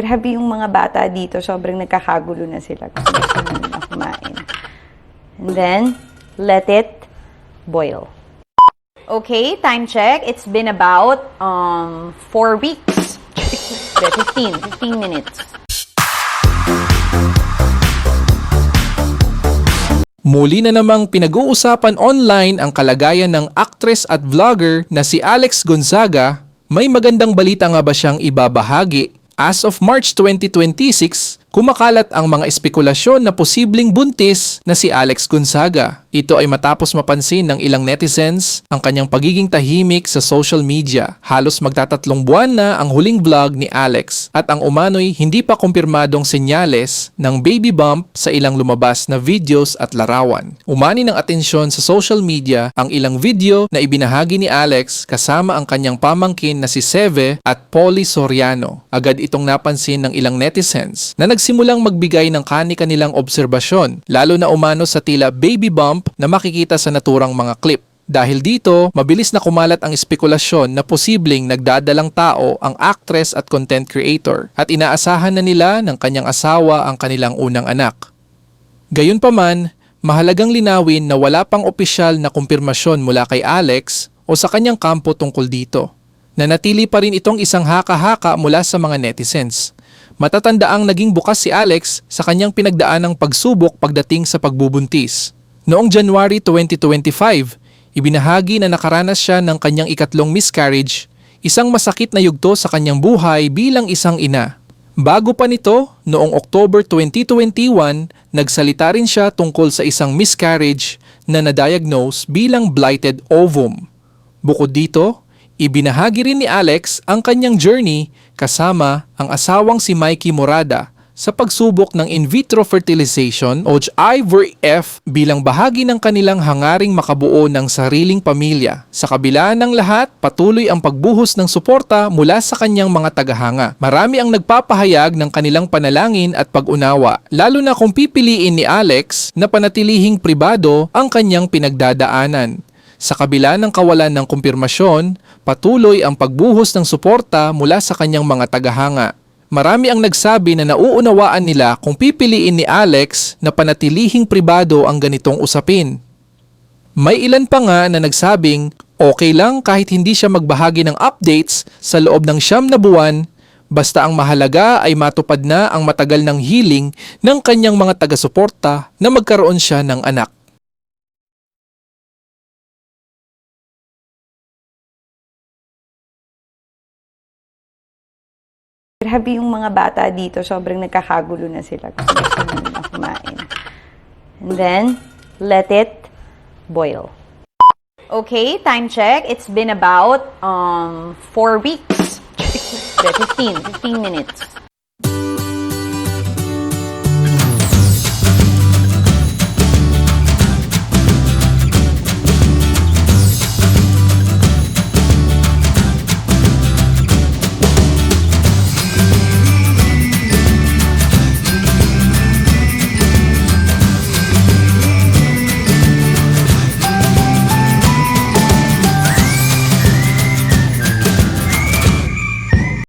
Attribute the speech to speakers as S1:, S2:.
S1: Grabe yung mga bata dito, sobrang nagkakagulo na sila kasi gusto nila kumain. And then, let it boil. Okay, time check. It's been about 4 weeks. 15 minutes.
S2: Muli na namang pinag-uusapan online ang kalagayan ng actress at vlogger na si Alex Gonzaga. May magandang balita nga ba siyang ibabahagi? As of March 2026, kumakalat ang mga espekulasyon na posibleng buntis na si Alex Gonzaga. Ito ay matapos mapansin ng ilang netizens ang kanyang pagiging tahimik sa social media. Halos magtatatlong buwan na ang huling vlog ni Alex at ang umano'y hindi pa kumpirmadong senyales ng baby bump sa ilang lumabas na videos at larawan. Umani ng atensyon sa social media ang ilang video na ibinahagi ni Alex kasama ang kanyang pamangkin na si Seve at Polly Soriano. Agad itong napansin ng ilang netizens na nagsimulang magbigay ng kani-kanilang obserbasyon, lalo na umano sa tila baby bump na makikita sa naturang mga clip. Dahil dito, mabilis na kumalat ang espekulasyon na posibleng nagdadalang tao ang actress at content creator at inaasahan na nila ng kanyang asawa ang kanilang unang anak. Gayunpaman, mahalagang linawin na wala pang opisyal na kumpirmasyon mula kay Alex o sa kanyang kampo tungkol dito. Nanatili pa rin itong isang haka-haka mula sa mga netizens. Matatandaang naging bukas si Alex sa kanyang pinagdaanang pagsubok pagdating sa pagbubuntis. Noong January 2025, ibinahagi na nakaranas siya ng kanyang ikatlong miscarriage, isang masakit na yugto sa kanyang buhay bilang isang ina. Bago pa nito, noong October 2021, nagsalita rin siya tungkol sa isang miscarriage na na-diagnose bilang blighted ovum. Bukod dito, ibinahagi rin ni Alex ang kanyang journey kasama ang asawang si Mikey Morada sa pagsubok ng in vitro fertilization o IVF bilang bahagi ng kanilang hangaring makabuo ng sariling pamilya. Sa kabila ng lahat, patuloy ang pagbuhos ng suporta mula sa kanyang mga tagahanga. Marami ang nagpapahayag ng kanilang panalangin at pag-unawa, lalo na kung pipiliin ni Alex na panatilihing pribado ang kanyang pinagdadaanan. Sa kabila ng kawalan ng kumpirmasyon, patuloy ang pagbuhos ng suporta mula sa kanyang mga tagahanga. Marami ang nagsabi na nauunawaan nila kung pipiliin ni Alex na panatilihing pribado ang ganitong usapin. May ilan pa nga na nagsabing okay lang kahit hindi siya magbahagi ng updates sa loob ng 9 na buwan, basta ang mahalaga ay matupad na ang matagal ng healing ng kanyang mga taga-suporta na magkaroon siya ng anak.
S1: Grabe yung mga bata dito, sobrang nagkakagulo na sila kasi gusto nila kumain. And then, let it boil. Okay, time check. It's been about 4 weeks. 15 minutes.